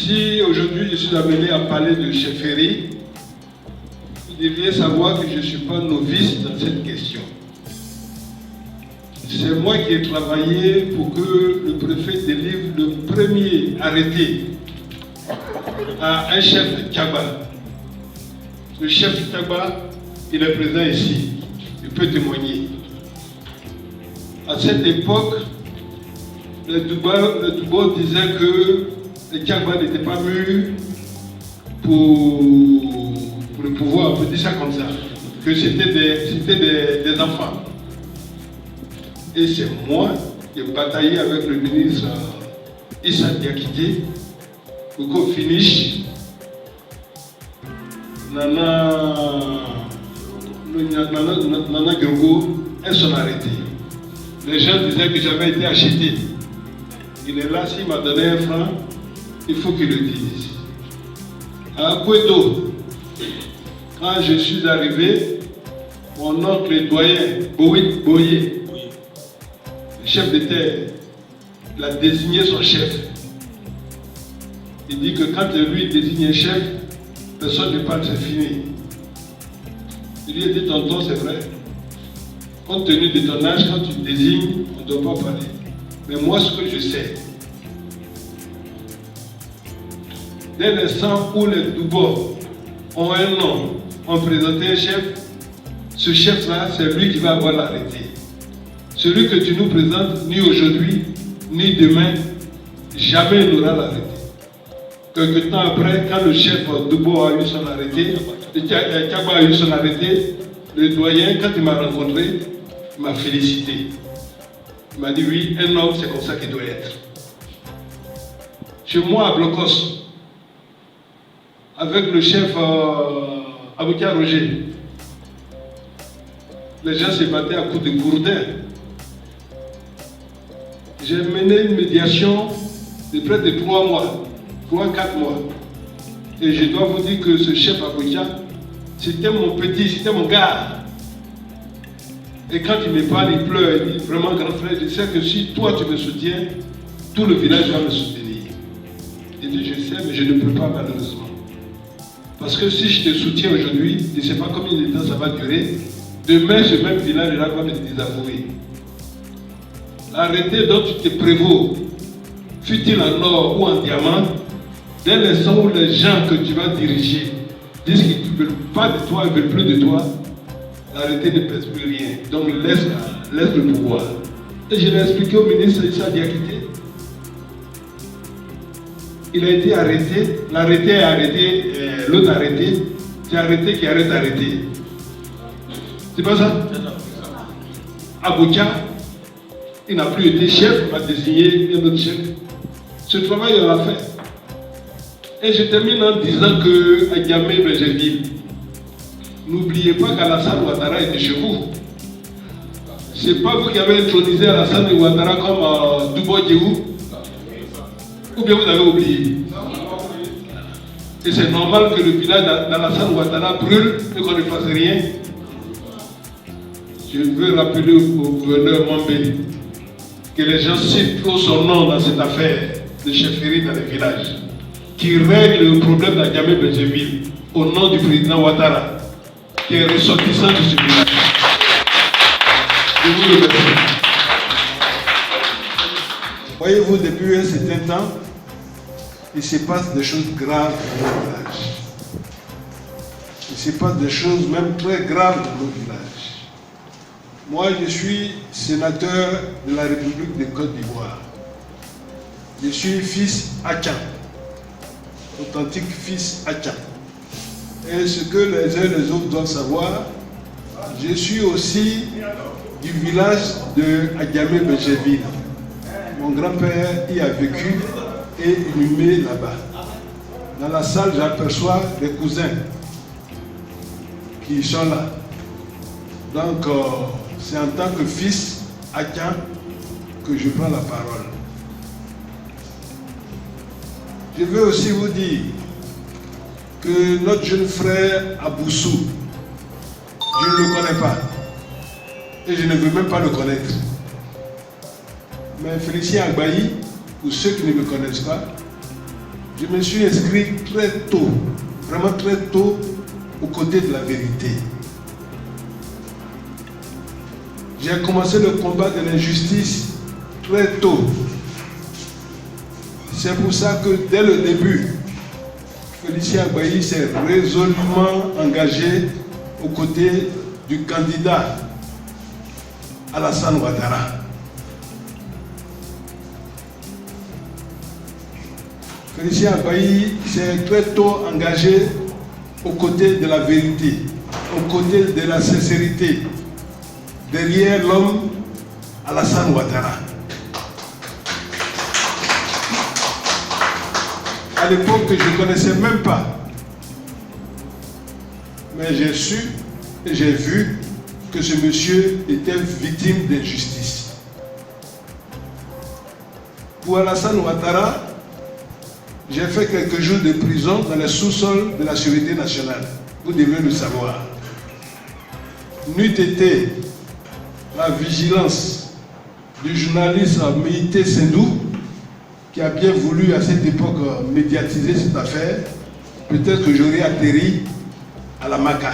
Si aujourd'hui je suis amené à parler de chefferie, vous devriez savoir que je ne suis pas novice dans cette question. C'est moi qui ai travaillé pour que le préfet délivre le premier arrêté à un chef Tchaba. Le chef Tchaba, il est présent ici, il peut témoigner. À cette époque, le Dubo disait que les Tchaba n'étaient pas mûrs pour le pouvoir, on peut dire ça comme ça, que c'était des enfants. Et c'est moi qui ai bataillé avec le ministre Issa Diakité pour qu'on finisse Nana Gyogo et son arrêté. Les gens disaient que j'avais été acheté. Il est là, s'il m'a donné un franc, il faut qu'il le dise. À Koueto, quand je suis arrivé, mon oncle doyen, Boïd Boye, le chef de terre, il a désigné son chef. Il dit que quand lui désigne un chef, personne ne parle, c'est fini. Il lui a dit, tonton, c'est vrai. Compte tenu de ton âge, quand tu désignes, on ne doit pas parler. Mais moi, ce que je sais, dès l'instant où les Dubo ont un nom, ont présenté un chef, ce chef-là, c'est lui qui va avoir l'arrêté. Celui que tu nous présentes, ni aujourd'hui, ni demain, jamais il n'aura l'arrêté. Quelque temps après, quand le chef Dubo a eu son arrêté, Tchaba a eu son arrêté, le doyen, quand il m'a rencontré, il m'a félicité. Il m'a dit oui, un homme, c'est comme ça qu'il doit être. Chez moi, à Blocos, avec le chef Abouka Roger, les gens se battaient à coups de gourdin. J'ai mené une médiation de près de 3 mois, 3-4 mois. Et je dois vous dire que ce chef Abouka, c'était mon petit, c'était mon gars. Et quand il me parle, il pleure, il dit vraiment grand frère, je sais que si toi tu me soutiens, tout le village va me soutenir. Il dit je sais, mais je ne peux pas malheureusement. Parce que si je te soutiens aujourd'hui, je ne sais pas combien de temps ça va durer, demain ce même village là va me désavouer. L'arrêté dont tu te prévaux, fût-il en or ou en diamant, dès l'instant où les gens que tu vas diriger disent qu'ils ne veulent pas de toi, ils ne veulent plus de toi, l'arrêté ne pèse plus rien. Donc laisse le pouvoir. Et je l'ai expliqué au ministre Issa Diakité. Il a été arrêté, l'arrêté a arrêté, l'autre arrêté, c'est arrêté qui arrête arrêté. C'est pas ça? Abouka, il n'a plus été chef, il va désigner un autre chef. Ce travail, on l'a fait. Et je termine en disant que à Niamey, Benjerville, n'oubliez pas qu'Alassane Ouattara était chez vous. C'est pas vous qui avez intronisé Alassane Ouattara comme Dubo Diéhou. Ou bien vous avez oublié. Et c'est normal que le village d'Alassane Ouattara brûle et qu'on ne fasse rien. Je veux rappeler au gouverneur Mwambé que les gens citent son nom dans cette affaire de chefferie dans les villages, qui règle le problème de Niamey Benjerville au nom du président Ouattara, qui est ressortissant de ce village. Je vous remercie. Voyez-vous, depuis un certain temps, il se passe des choses graves dans nos villages. Il se passe des choses même très graves dans nos villages. Moi, je suis sénateur de la République de Côte d'Ivoire. Je suis fils Achan, authentique fils Achan. Et ce que les uns et les autres doivent savoir, je suis aussi du village de Niamey Benjerville. Mon grand-père y a vécu et inhumé là-bas. Dans la salle, j'aperçois des cousins qui sont là. Donc, c'est en tant que fils Achan que je prends la parole. Je veux aussi vous dire que notre jeune frère Aboussou, je ne le connais pas. Et je ne veux même pas le connaître. Mais Félicien Agbaï, pour ceux qui ne me connaissent pas, je me suis inscrit très tôt, vraiment très tôt, aux côtés de la vérité. J'ai commencé le combat de l'injustice très tôt. C'est pour ça que dès le début, Félicien Agbayi s'est résolument engagé aux côtés du candidat Alassane Ouattara. Félicien Agbayi s'est très tôt engagé aux côtés de la vérité, aux côtés de la sincérité, derrière l'homme Alassane Ouattara. À l'époque, je ne connaissais même pas. Mais j'ai su et j'ai vu que ce monsieur était victime d'injustice. Pour Alassane Ouattara, j'ai fait quelques jours de prison dans les sous-sols de la Sûreté nationale. Vous devez le savoir. N'eût été la vigilance du journaliste Méité Sendou, qui a bien voulu à cette époque médiatiser cette affaire, peut-être que j'aurais atterri à la Maca.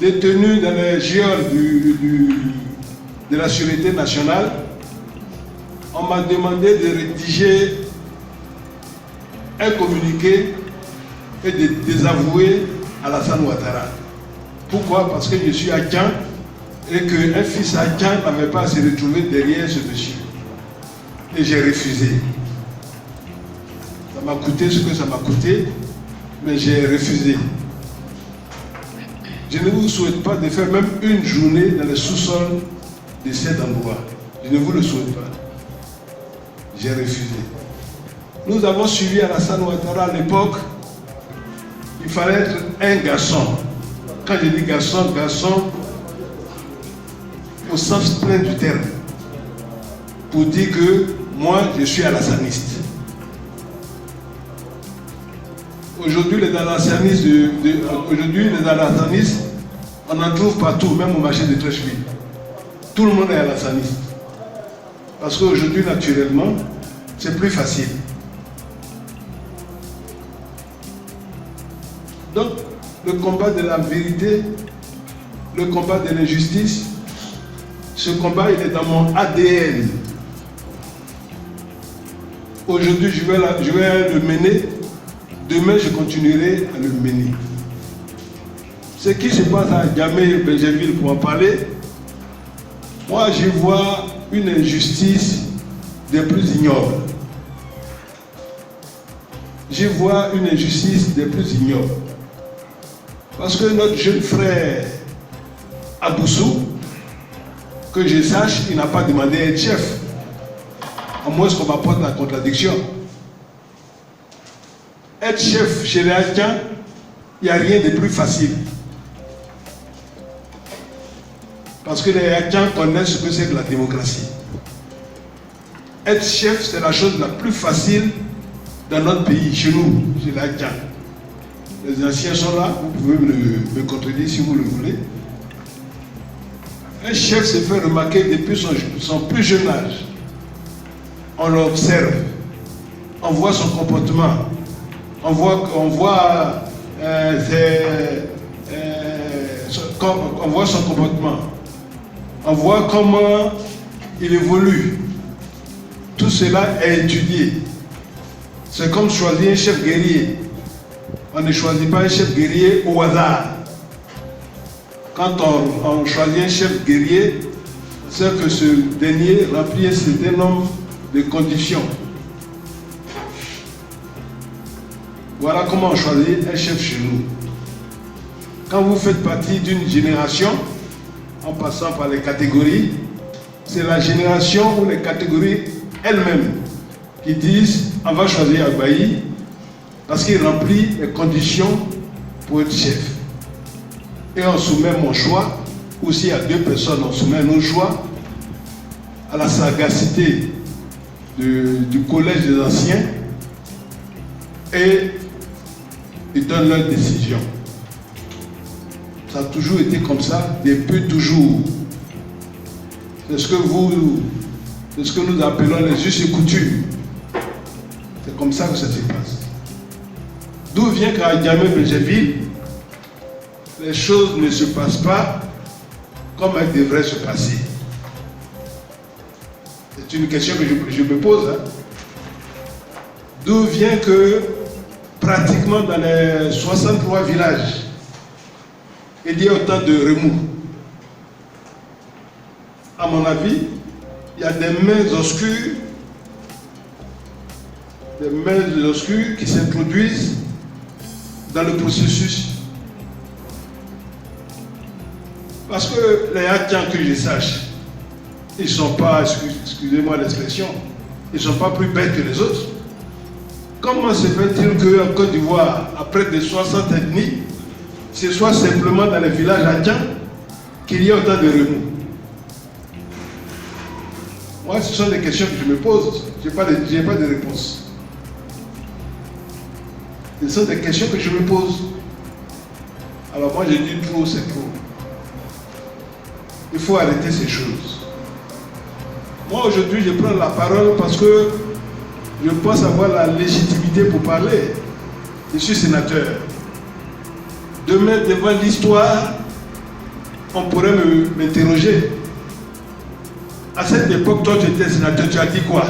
Détenu dans les geôles de la Sûreté nationale, on m'a demandé de rédiger un communiqué et de désavouer Alassane Ouattara. Pourquoi? Parce que je suis Akan et qu'un fils Akan n'avait pas à se retrouver derrière ce monsieur. Et j'ai refusé. Ça m'a coûté ce que ça m'a coûté, mais j'ai refusé. Je ne vous souhaite pas de faire même une journée dans le sous-sol de cet endroit. Je ne vous le souhaite pas. J'ai refusé. Nous avons suivi Alassane Ouattara à l'époque. Il fallait être un garçon. Quand je dis garçon, garçon au sens plein du terme. Pour dire que moi, je suis alassaniste. Aujourd'hui, les alassanistes, on en trouve partout, même au marché de Trècheville. Tout le monde est alassaniste. Parce qu'aujourd'hui, naturellement, c'est plus facile. Donc, le combat de la vérité, le combat de l'injustice, ce combat, il est dans mon ADN. Aujourd'hui, je vais le mener. Demain, je continuerai à le mener. Ce qui se passe à Diamé-Benjerville, pour en parler, moi, je vois une injustice des plus ignobles. Je vois une injustice des plus ignobles. Parce que notre jeune frère Aboussou, que je sache, il n'a pas demandé à être chef. À moins qu'on m'apporte la contradiction. Être chef chez les Haïtiens, il n'y a rien de plus facile. Parce que les Haïtiens connaissent ce que c'est que la démocratie. Être chef, c'est la chose la plus facile dans notre pays, chez nous, chez les Haïtiens. Les anciens sont là, vous pouvez me contredire si vous le voulez. Un chef se fait remarquer depuis son plus jeune âge. On l'observe, on voit son comportement, on voit son comportement, on voit comment il évolue. Tout cela est étudié. C'est comme choisir un chef guerrier. On ne choisit pas un chef guerrier au hasard. Quand on choisit un chef guerrier, c'est que ce dernier remplit un certain nombre de conditions. Voilà comment on choisit un chef chez nous. Quand vous faites partie d'une génération, en passant par les catégories, c'est la génération ou les catégories elles-mêmes qui disent on va choisir Agbayi parce qu'il remplit les conditions pour être chef. Et on soumet mon choix, ou s'il y a deux personnes, on soumet nos choix à la sagacité du collège des anciens et ils donnent leur décision. Ça a toujours été comme ça, depuis toujours. C'est ce que nous appelons les us et coutumes. C'est comme ça que ça se passe. D'où vient qu'à Djamé-Béjéville, les choses ne se passent pas comme elles devraient se passer. C'est une question que je me pose. Hein. D'où vient que pratiquement dans les 63 villages, il y a autant de remous. À mon avis, il y a des mains obscures qui s'introduisent dans le processus. Parce que les Hatiens, que je sache, ils ne sont pas, excusez-moi l'expression, ils ne sont pas plus bêtes que les autres. Comment se fait-il qu'en Côte d'Ivoire, à près de 60 ethnies, ce soit simplement dans les villages Hatiens qu'il y a autant de remous? Moi, ce sont des questions que je me pose. Je n'ai pas de réponse. Ce sont des questions que je me pose. Alors moi, je dis trop, c'est trop. Il faut arrêter ces choses. Moi, aujourd'hui, je prends la parole parce que je pense avoir la légitimité pour parler. Je suis sénateur. Demain, devant l'histoire, on pourrait m'interroger. À cette époque, toi, tu étais sénateur, tu as dit quoi?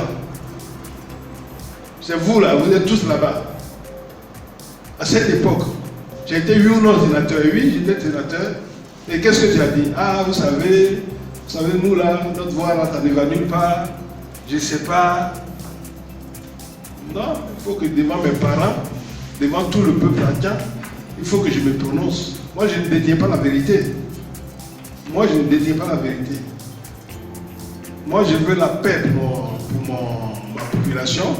C'est vous là, vous êtes tous là-bas. À cette époque, tu étais oui ou non sénateur? Oui, j'étais sénateur. Et qu'est-ce que tu as dit? Ah, vous savez, nous là, notre voix là, ça ne va nulle part. Je ne sais pas. Non, il faut que devant mes parents, devant tout le peuple entier, il faut que je me prononce. Moi, je ne détiens pas la vérité. Moi, je ne détiens pas la vérité. Moi, je veux la paix pour ma population,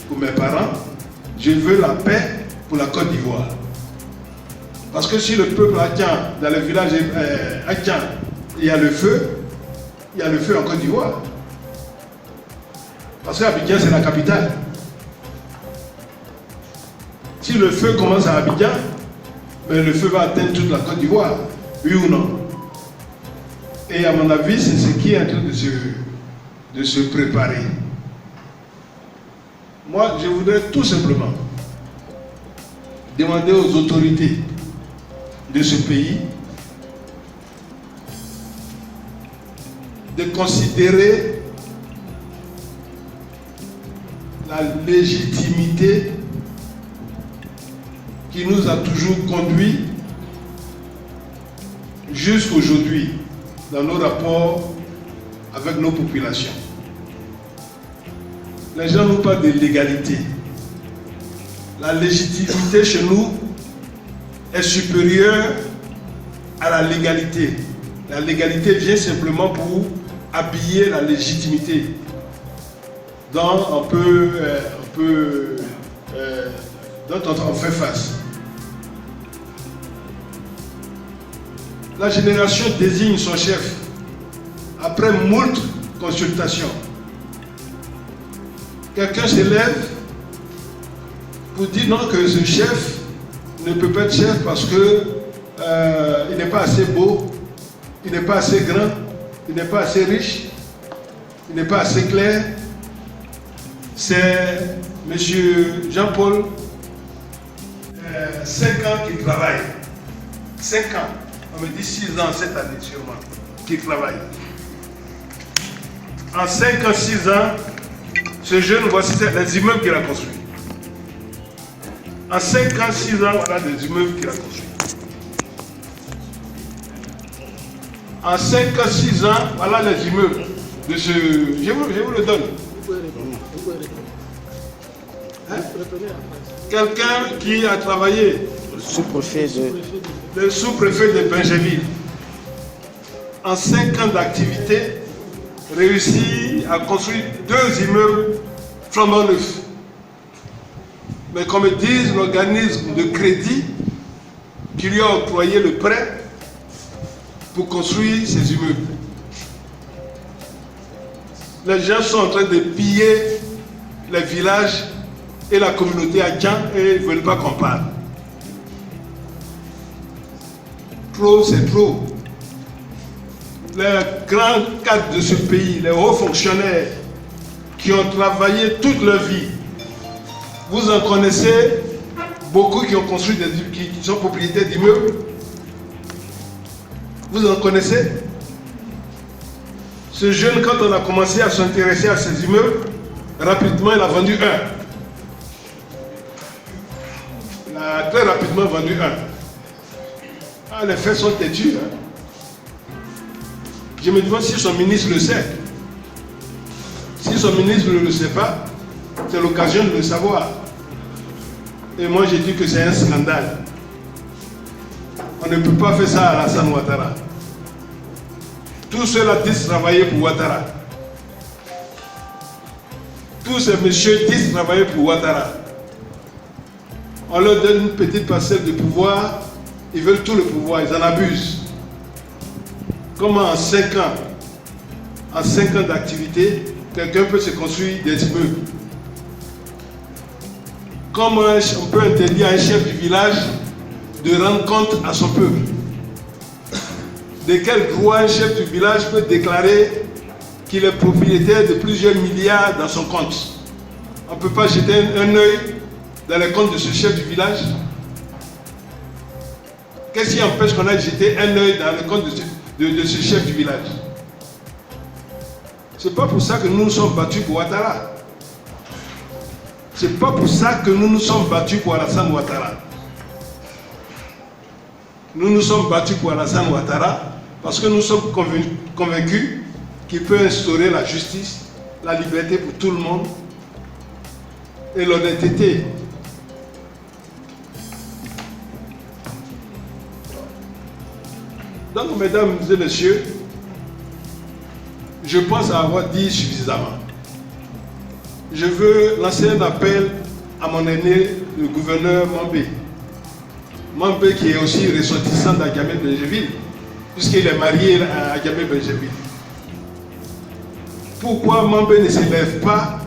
pour mes parents. Je veux la paix pour la Côte d'Ivoire. Parce que si le peuple Hatian, dans le village Hatian, il y a le feu en Côte d'Ivoire. Parce qu'Abidjan, c'est la capitale. Si le feu commence à Abidjan, ben le feu va atteindre toute la Côte d'Ivoire, oui ou non? Et à mon avis, c'est ce qui est en train de se préparer. Moi, je voudrais tout simplement demander aux autorités de ce pays de considérer la légitimité qui nous a toujours conduits jusqu'aujourd'hui dans nos rapports avec nos populations. Les gens n'ont pas de légalité. La légitimité chez nous est supérieure à la légalité. La légalité vient simplement pour habiller la légitimité dont on fait face. La génération désigne son chef après moult consultations. Quelqu'un se lève pour dire non, que ce chef ne peut pas être chef parce qu'il n'est pas assez beau, il n'est pas assez grand, il n'est pas assez riche, il n'est pas assez clair. C'est M. Jean-Paul, 5 ans qu'il travaille. 5 ans. On me dit 6 ans cette année sûrement qu'il travaille. En 5 ans, 6 ans, ce jeune, voici les immeubles qu'il a construits. En 5 ans, 6 ans, voilà les immeubles qu'il a construits. En 5 ans, 6 ans, voilà les immeubles de ce... Je vous le donne. Hein? Quelqu'un qui a travaillé... Le sous-préfet de Béjéville. En 5 ans d'activité, réussit à construire 2 immeubles flambant neufs. Mais comme disent l'organisme de crédit qui lui a octroyé le prêt pour construire ces immeubles. Les gens sont en train de piller les villages et la communauté Hatian et ils ne veulent pas qu'on parle. Trop, c'est trop. Les grands cadres de ce pays, les hauts fonctionnaires qui ont travaillé toute leur vie Vous en connaissez beaucoup qui ont construit qui sont propriétaires d'immeubles. Vous en connaissez? Ce jeune, quand on a commencé à s'intéresser à ces immeubles, rapidement il a vendu un. Il a très rapidement vendu un. Ah, les faits sont têtus. Hein. Je me demande si son ministre le sait. Si son ministre ne le sait pas, c'est l'occasion de le savoir. Et moi, j'ai dit que c'est un scandale. On ne peut pas faire ça à Alassane Ouattara. Tous ceux-là disent travailler pour Ouattara. Tous ces messieurs disent travailler pour Ouattara. On leur donne une petite parcelle de pouvoir, ils veulent tout le pouvoir, ils en abusent. Comment en 5 ans d'activité, quelqu'un peut se construire des immeubles? Comment on peut interdire à un chef du village de rendre compte à son peuple? De quel droit un chef du village peut déclarer qu'il est propriétaire de plusieurs milliards dans son compte? On ne peut pas jeter un œil dans les comptes de ce chef du village? Qu'est-ce qui empêche qu'on aille jeter un œil dans le compte de ce chef du village? C'est pas pour ça que nous nous sommes battus pour Ouattara. C'est pas pour ça que nous nous sommes battus pour Alassane Ouattara. Nous nous sommes battus pour Alassane Ouattara parce que nous sommes convaincus qu'il peut instaurer la justice, la liberté pour tout le monde et l'honnêteté. Donc, mesdames et messieurs, je pense avoir dit suffisamment. Je veux lancer un appel à mon aîné, le gouverneur Mambé. Mambé qui est aussi ressortissant d'Agamé Benjeville, puisqu'il est marié à Agamé Benjeville. Pourquoi Mambé ne s'élève pas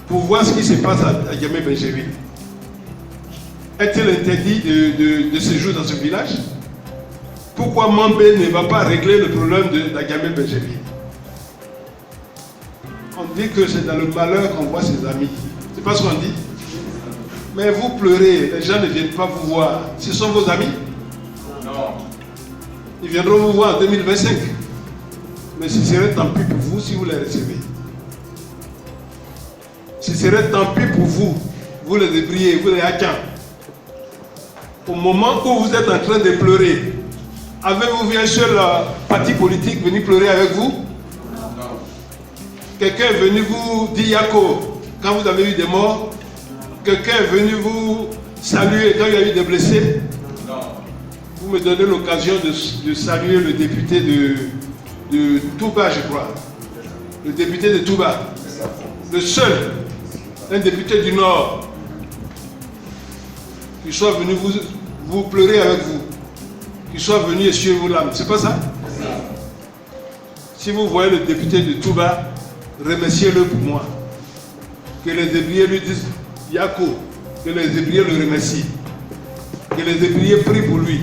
pour voir ce qui se passe à Agamé Benjeville? Est-il interdit de séjour dans ce village? Pourquoi Mambé ne va pas régler le problème d'Agamé Benjeville? On dit que c'est dans le malheur qu'on voit ses amis. C'est pas ce qu'on dit? Mais vous pleurez, les gens ne viennent pas vous voir. Ce sont vos amis? Non. Ils viendront vous voir en 2025. Mais ce serait tant pis pour vous si vous les recevez. Ce serait tant pis pour vous. Vous les débrouillez, vous les hackants. Au moment où vous êtes en train de pleurer, avez-vous vu un seul parti politique venir pleurer avec vous? Non. Quelqu'un est venu vous dire Yako quand vous avez eu des morts? Quelqu'un est venu vous saluer quand il y a eu des blessés? Non. Vous me donnez l'occasion de saluer le député de Touba, je crois. Le député de Touba. Le seul, un député du Nord, qui soit venu vous pleurer avec vous. Qui soit venu essuyer vos larmes. C'est pas ça? Si vous voyez le député de Touba, remerciez-le pour moi. Que les Hébrieux lui disent Yako, que les Hébrieux le remercient. Que les Hébrieux prient pour lui.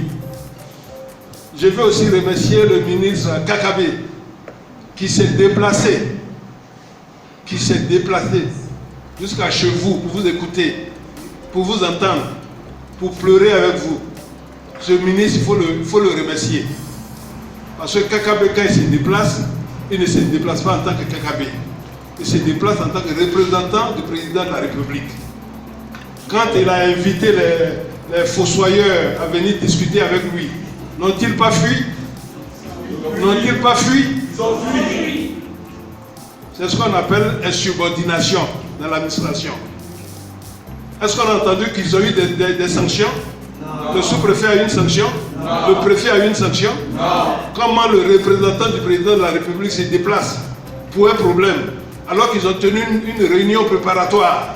Je veux aussi remercier le ministre Kakabé qui s'est déplacé. Jusqu'à chez vous pour vous écouter, pour vous entendre, pour pleurer avec vous. Ce ministre, il faut le remercier. Parce que Kakabé, quand il se déplace, il ne se déplace pas en tant que Kakabé. Il se déplace en tant que représentant du président de la République. Quand il a invité les fossoyeurs à venir discuter avec lui, n'ont-ils pas fui? N'ont-ils pas fui? Ils ont fui. C'est ce qu'on appelle insubordination dans l'administration. Est-ce qu'on a entendu qu'ils ont eu des sanctions? Non. Le sous-préfet a eu une sanction? Non. Le préfet a eu une sanction? Non. Comment le représentant du président de la République se déplace pour un problème alors qu'ils ont tenu une réunion préparatoire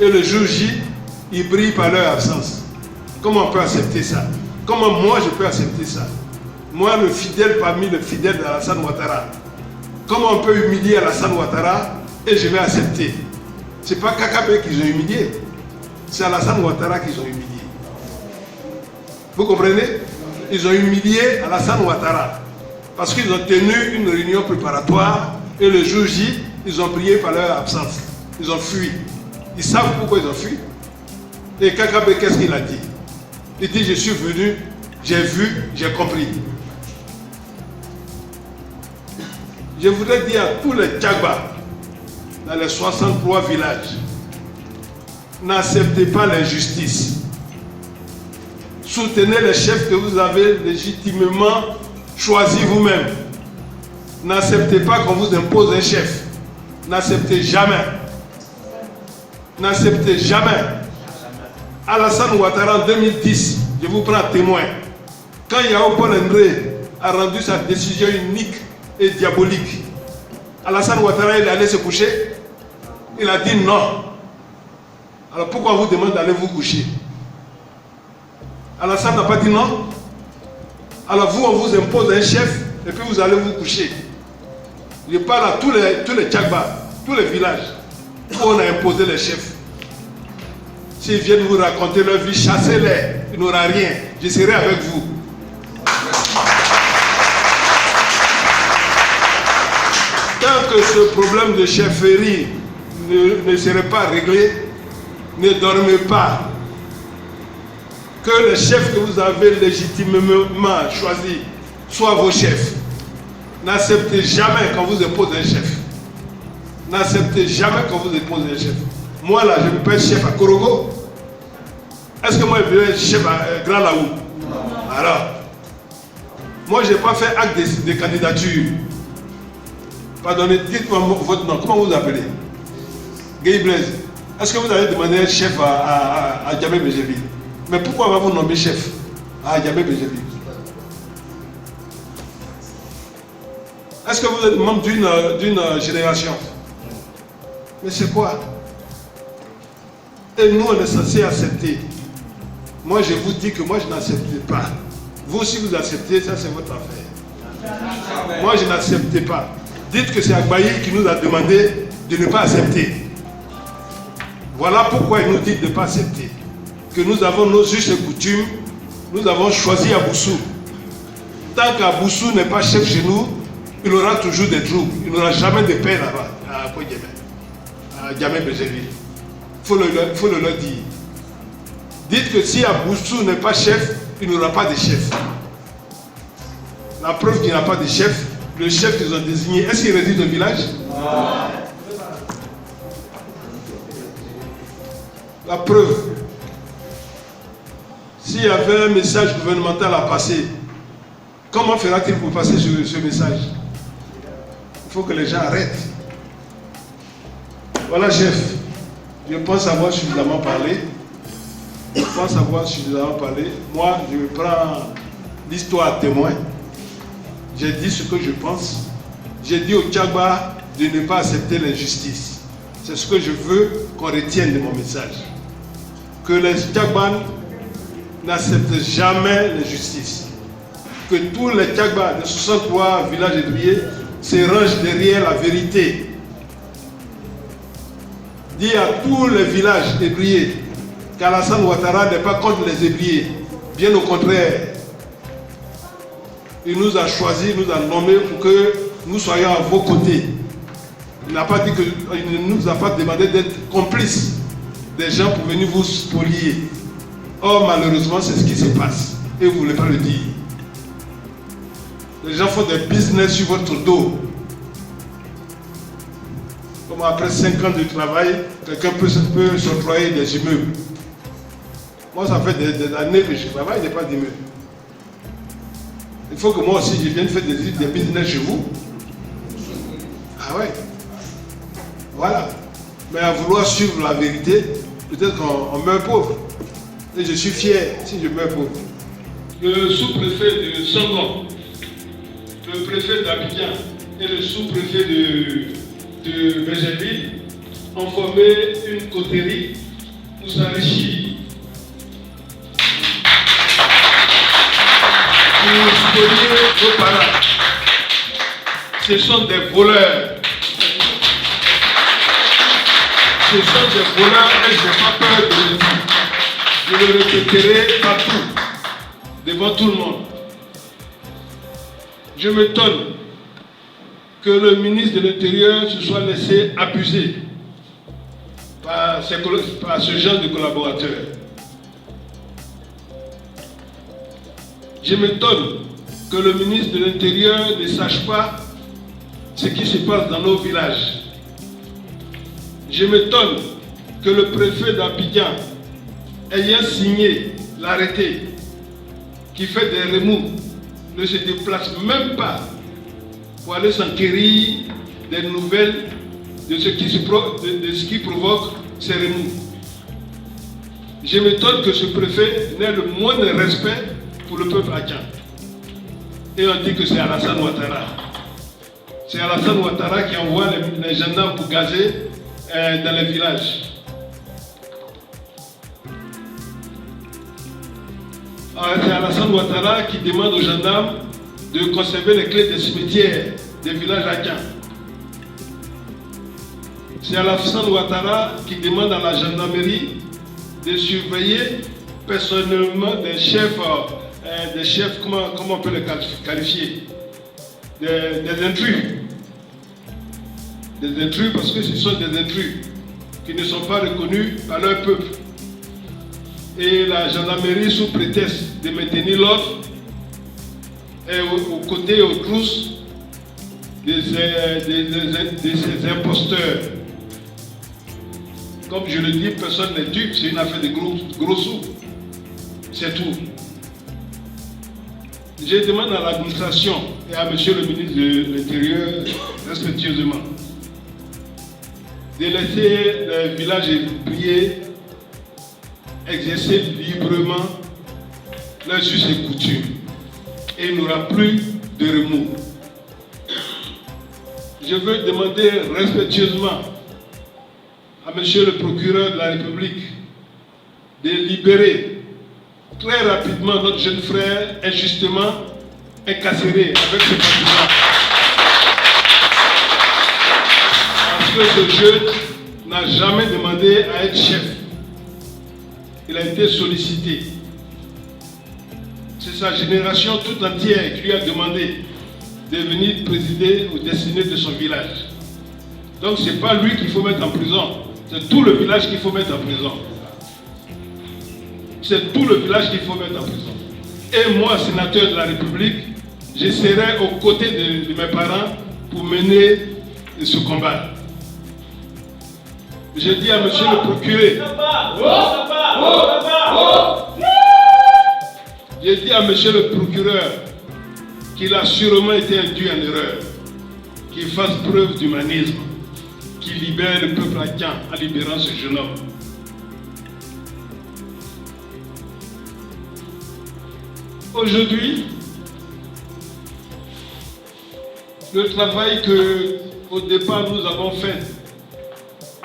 et le jour J, ils brillent par leur absence? Comment on peut accepter ça? Comment moi je peux accepter ça? Moi, le fidèle parmi les fidèles d'Alassane Ouattara. Comment on peut humilier Alassane Ouattara et je vais accepter? Ce n'est pas Kakabé qu'ils ont humilié, c'est Alassane Ouattara qu'ils ont humilié. Vous comprenez? Ils ont humilié Alassane Ouattara parce qu'ils ont tenu une réunion préparatoire et le jour J, ils ont brillé par leur absence. Ils ont fui. Ils savent pourquoi ils ont fui. Et Kakabe, qu'est-ce qu'il a dit? Il dit, je suis venu, j'ai vu, j'ai compris. Je voudrais dire à tous les Tchagba, dans les 63 villages, n'acceptez pas l'injustice. Soutenez les chefs que vous avez légitimement choisis vous-même. N'acceptez pas qu'on vous impose un chef. N'acceptez jamais. N'acceptez jamais. Alassane Ouattara en 2010, je vous prends témoin. Quand Yao Paul André a rendu sa décision unique et diabolique, Alassane Ouattara il est allé se coucher. Il a dit non. Alors pourquoi on vous demande d'aller vous coucher? Alassane n'a pas dit non. Alors vous, on vous impose un chef et puis vous allez vous coucher. Je parle à tous les Tchagba, tous les villages où on a imposé les chefs. S'ils viennent vous raconter leur vie, chassez-les. Il n'aura rien. Je serai avec vous. Tant que ce problème de chefferie ne serait pas réglé, ne dormez pas. Que les chefs que vous avez légitimement choisis soient vos chefs. N'acceptez jamais qu'on vous impose un chef. N'acceptez jamais qu'on vous impose un chef. Moi là, je ne peux pas être chef à Korogo. Est-ce que moi je vais être chef à Grand Laou? Alors, moi je n'ai pas fait acte de candidature. Pardonnez, dites-moi votre nom. Comment vous vous appelez? Guy Blaise. Est-ce que vous avez demandé un chef à Djamé Béjébi? Mais pourquoi on va vous nommer chef à Djamé Béjébi? Est-ce que vous êtes membre d'une génération? Mais c'est quoi? Et nous, on est censé accepter. Moi, je vous dis que moi, je n'accepte pas. Vous, si vous acceptez, ça, c'est votre affaire. Moi, je n'accepte pas. Dites que c'est Agbaï qui nous a demandé de ne pas accepter. Voilà pourquoi il nous dit de ne pas accepter. Que nous avons nos us et coutumes, nous avons choisi Aboussou. Tant qu'Aboussou n'est pas chef chez nous, il aura toujours des troubles. Il n'aura jamais de paix là-bas, à Djamé Béjébi. Il faut le leur dire. Dites que si Aboussou n'est pas chef, il n'aura pas de chef. La preuve qu'il n'a pas de chef, le chef qu'ils ont désigné, est-ce qu'il réside au village? La preuve, s'il y avait un message gouvernemental à passer, comment fera-t-il pour passer ce message? Il faut que les gens arrêtent. Voilà, chef. Je pense avoir suffisamment parlé. Moi, je prends l'histoire à témoin. J'ai dit ce que je pense. J'ai dit au Tchagba de ne pas accepter l'injustice. C'est ce que je veux qu'on retienne de mon message. Que les Tchagban n'acceptent jamais l'injustice. Que tous les Tchagba de 63 villages ébriés se rangent derrière la vérité. Dis à tous les villages ébriés qu'Alassane Ouattara n'est pas contre les ébriés. Bien au contraire. Il nous a choisis, il nous a nommés pour que nous soyons à vos côtés. Il n'a pas dit il ne nous a pas demandé d'être complices des gens pour venir vous spolier. Or, malheureusement, c'est ce qui se passe. Et vous ne voulez pas le dire. Les gens font des business sur votre dos. Comme après 5 ans de travail, quelqu'un peut s'octroyer des immeubles. Moi, ça fait des années que je travaille, il n'y a pas d'immeuble. Il faut que moi aussi, je vienne faire des business chez vous. Ah ouais. Voilà. Mais à vouloir suivre la vérité, peut-être qu'on meurt pauvre. Et je suis fier si je meurs pauvre. Le sous-préfet de Sangon, le préfet d'Abidjan et le sous-préfet de Béjébi ont formé une coterie pour s'enrichir. Pour spolier vos parents. Ce sont des voleurs. Ce sont des voleurs et je n'ai pas peur de le dire. Je le répéterai partout, devant tout le monde. Je m'étonne que le ministre de l'Intérieur se soit laissé abuser par ce genre de collaborateurs. Je m'étonne que le ministre de l'Intérieur ne sache pas ce qui se passe dans nos villages. Je m'étonne que le préfet d'Abidjan, ayant signé l'arrêté qui fait des remous, ne se déplace même pas pour aller s'enquérir des nouvelles de ce qui provoque ces remous. Je m'étonne que ce préfet n'ait le moindre respect pour le peuple hadjan. Et on dit que c'est Alassane Ouattara. C'est Alassane Ouattara qui envoie les gendarmes pour gazer dans les villages. C'est Alassane Ouattara qui demande aux gendarmes de conserver les clés des cimetières des villages hadjans. C'est Alassane Ouattara qui demande à la gendarmerie de surveiller personnellement des chefs, comment on peut les qualifier, des intrus. Des intrus parce que ce sont des intrus qui ne sont pas reconnus par leur peuple. Et la gendarmerie, sous prétexte de maintenir l'ordre, est aux côtés, aux trousses de ces imposteurs. Comme je le dis, personne n'est dupe, c'est une affaire de gros sous. C'est tout. Je demande à l'administration et à monsieur le ministre de l'Intérieur, respectueusement, de laisser les villages ébriés exercer librement leurs us et coutumes. Et il n'y aura plus de remous. Je veux demander respectueusement à monsieur le procureur de la République de libérer très rapidement notre jeune frère injustement incarcéré avec ce parti-là. Parce que ce jeune n'a jamais demandé à être chef. Il a été sollicité. C'est sa génération tout entière qui lui a demandé de venir présider aux destinées de son village. Donc ce n'est pas lui qu'il faut mettre en prison, c'est tout le village qu'il faut mettre en prison. C'est tout le village qu'il faut mettre en prison. Et moi, sénateur de la République, je serai aux côtés de mes parents pour mener ce combat. Je dis à monsieur le procureur, j'ai dit à monsieur le procureur qu'il a sûrement été induit en erreur, qu'il fasse preuve d'humanisme, qu'il libère le peuple hadjan en libérant ce jeune homme. Aujourd'hui, le travail que au départ nous avons fait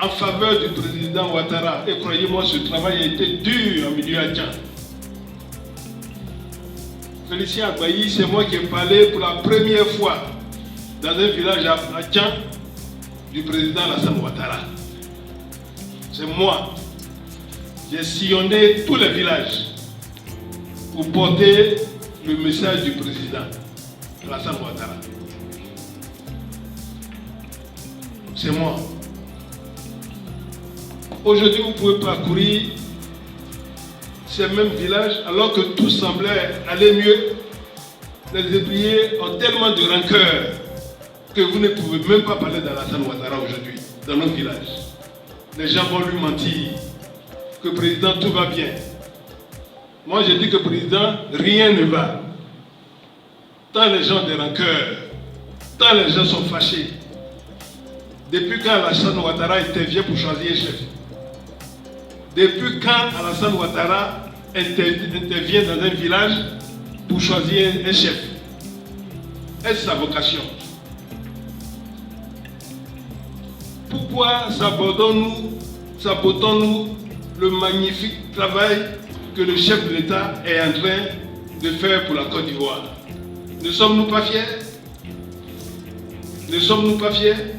en faveur du président Ouattara, et croyez-moi, ce travail a été dur en milieu hadjan. Félicien Agbayi, c'est moi qui ai parlé pour la première fois dans un village hadjan du président Alassane Ouattara. C'est moi. J'ai sillonné tous les villages pour porter le message du président Alassane Ouattara. C'est moi. Aujourd'hui, vous pouvez parcourir ces mêmes villages alors que tout semblait aller mieux. Les ébriers ont tellement de rancœur que vous ne pouvez même pas parler d'Alassane Ouattara aujourd'hui dans nos villages. Les gens vont lui mentir que le président tout va bien. Moi je dis que le président rien ne va. Tant les gens ont des rancœurs, tant les gens sont fâchés. Depuis quand Alassane Ouattara intervient pour choisir un chef? Depuis quand Alassane Ouattara intervient dans un village pour choisir un chef? Est-ce sa vocation? Pourquoi sabotons-nous le magnifique travail que le chef de l'État est en train de faire pour la Côte d'Ivoire? Ne sommes-nous pas fiers? Ne sommes-nous pas fiers?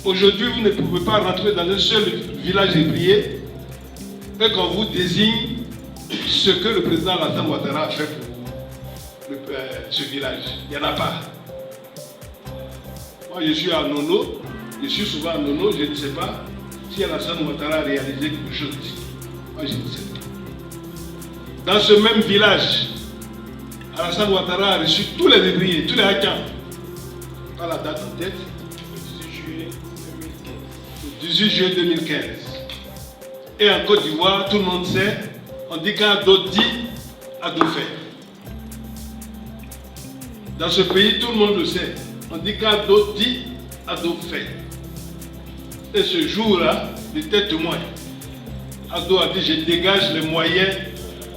Aujourd'hui, vous ne pouvez pas rentrer dans un seul village ébrié et qu'on vous désigne ce que le président Alassane Ouattara a fait pour ce village. Il n'y en a pas. Moi, je suis à Nono, je suis souvent à Nono, je ne sais pas si Alassane Ouattara a réalisé quelque chose ici. Moi, je ne sais pas. Dans ce même village, Alassane Ouattara a reçu tous les débris, tous les hackers. Pas la date en tête. Le 18 juillet 2015. Et en Côte d'Ivoire, tout le monde sait, on dit qu'un dos dit, à dos fait. Dans ce pays, tout le monde le sait. On dit qu'un dos dit, à dos fait. Et ce jour-là, j'étais témoin. Ado a dit, je dégage les moyens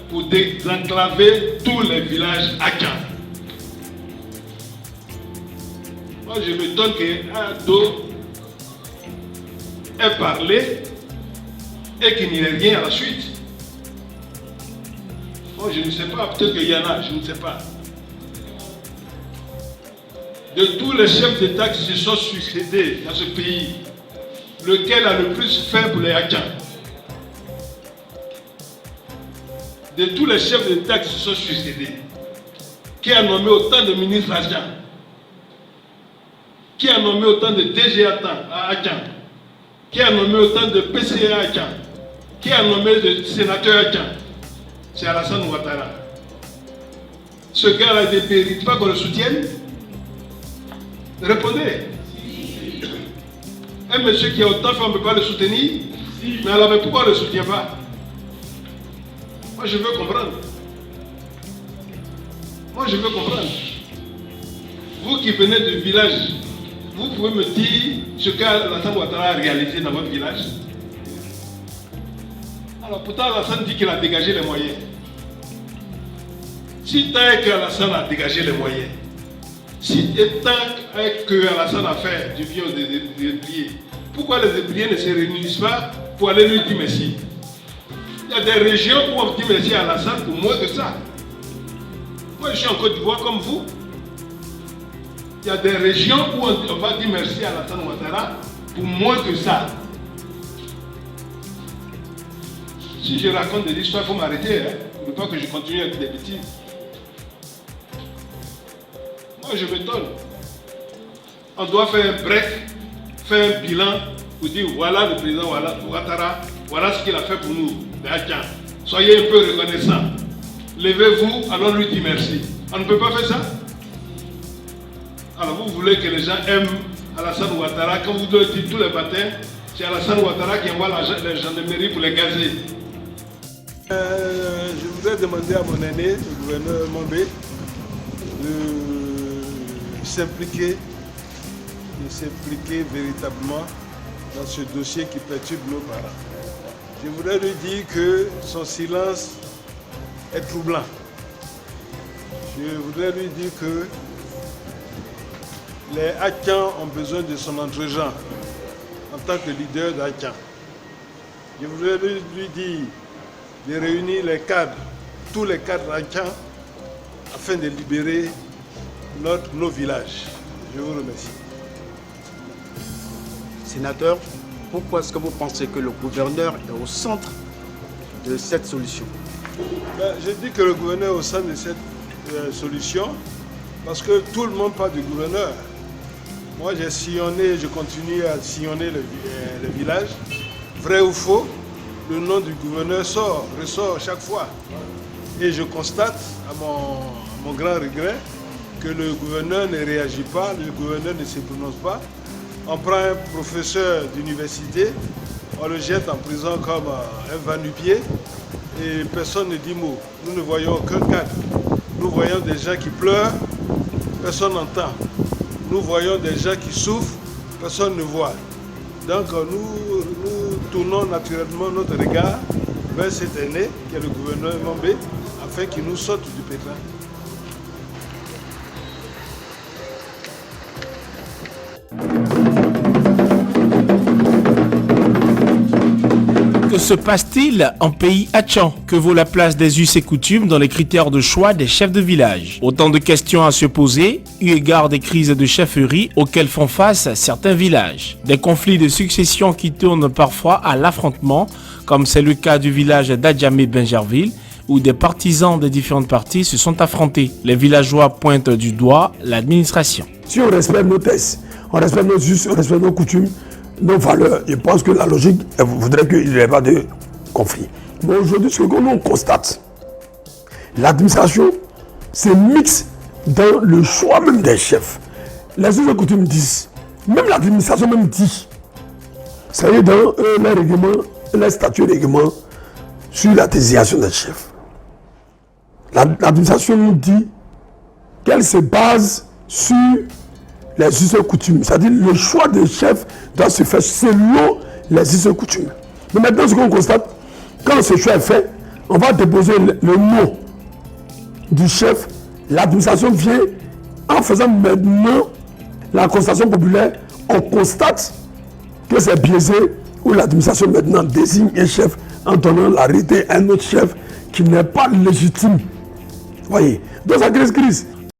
pour désenclaver tous les villages hackers. Moi, je m'étonne qu'Ado ait parlé et qu'il n'y ait rien à la suite. Moi, je ne sais pas, peut-être qu'il y en a, je ne sais pas. De tous les chefs d'État qui se sont succédés dans ce pays, lequel a le plus fait pour les hackers? De tous les chefs d'État qui se sont succédés, qui a nommé autant de ministres agents, qui a nommé autant de DG agents, qui a nommé autant de PCA agents, qui a nommé de sénateurs agents, c'est Alassane Ouattara. Ce gars-là ne mérite pas qu'on le soutienne? Répondez. Un monsieur qui a autant fait, on ne peut pas le soutenir? Mais alors, pourquoi on ne le soutient pas? Moi, je veux comprendre. Moi, je veux comprendre. Vous qui venez du village, vous pouvez me dire ce qu'Alassane Ouattara a réalisé dans votre village? Alors, pourtant, Alassane dit qu'il a dégagé les moyens. Si tant est qu'Alassane a dégagé les moyens, si tant est qu'Alassane a fait du bien aux ébriers, pourquoi les ébriers ne se réunissent pas pour aller lui dire merci? Il y a des régions où on dit merci à Alassane pour moins que ça. Moi, je suis en Côte d'Ivoire comme vous. Il y a des régions où on va dire merci à Alassane Ouattara pour moins que ça. Si je raconte des histoires, il faut m'arrêter. Il ne faut pas que je continue avec des bêtises. Moi, je m'étonne. On doit faire un break, faire un bilan pour dire voilà le président Ouattara, voilà ce qu'il a fait pour nous. Soyez un peu reconnaissants. Levez-vous, allons lui dire merci. On ne peut pas faire ça. Alors vous voulez que les gens aiment Alassane Ouattara, quand vous devez dire tous les matins, c'est Alassane Ouattara qui envoie la gendarmerie pour les gazer. Je voudrais demander à mon aîné, le gouverneur Mombé, de s'impliquer véritablement dans ce dossier qui perturbe nos parents. Je voudrais lui dire que son silence est troublant. Je voudrais lui dire que les Hackans ont besoin de son entre-gens en tant que leader d'Hackans. Je voudrais lui dire de réunir les cadres, tous les cadres Hackans, afin de libérer nos villages. Je vous remercie. Sénateur, pourquoi est-ce que vous pensez que le gouverneur est au centre de cette solution? Je dis que le gouverneur est au centre de cette solution parce que tout le monde parle du gouverneur. Moi, j'ai sillonné, je continue à sillonner le village. Vrai ou faux, le nom du gouverneur ressort chaque fois. Et je constate, à mon grand regret, que le gouverneur ne réagit pas, le gouverneur ne se prononce pas. On prend un professeur d'université, on le jette en prison comme un va-nu-pied et personne ne dit mot. Nous ne voyons aucun cadre. Nous voyons des gens qui pleurent, personne n'entend. Nous voyons des gens qui souffrent, personne ne voit. Donc nous tournons naturellement notre regard vers cet aîné, qui est le gouverneur Mombé, afin qu'il nous sorte du pétrin. Que se passe-t-il en pays Hatchan? Que vaut la place des us et coutumes dans les critères de choix des chefs de village? Autant de questions à se poser, eu égard des crises de chefferie auxquelles font face certains villages. Des conflits de succession qui tournent parfois à l'affrontement, comme c'est le cas du village d'Adjamé-Benjerville, où des partisans des différentes parties se sont affrontés. Les villageois pointent du doigt l'administration. Si on respecte nos textes, on respecte nos us, on respecte nos coutumes, nos valeurs, je pense que la logique voudrait qu'il n'y ait pas de conflit. Mais aujourd'hui, ce que l'on constate, l'administration se mixe dans le choix même des chefs. Les us et coutumes disent, même l'administration même dit, ça y est dans les règlements, les statuts et règlements sur la désignation des chefs. L'administration nous dit qu'elle se base sur les us et coutumes. C'est-à-dire le choix des chefs doit se faire selon les us et coutumes. Mais maintenant, ce qu'on constate, quand ce choix est fait, on va déposer le nom du chef. L'administration vient en faisant maintenant la constatation populaire. On constate que c'est biaisé où l'administration maintenant désigne un chef en donnant la réalité à un autre chef qui n'est pas légitime. Voyez, donc ça crise.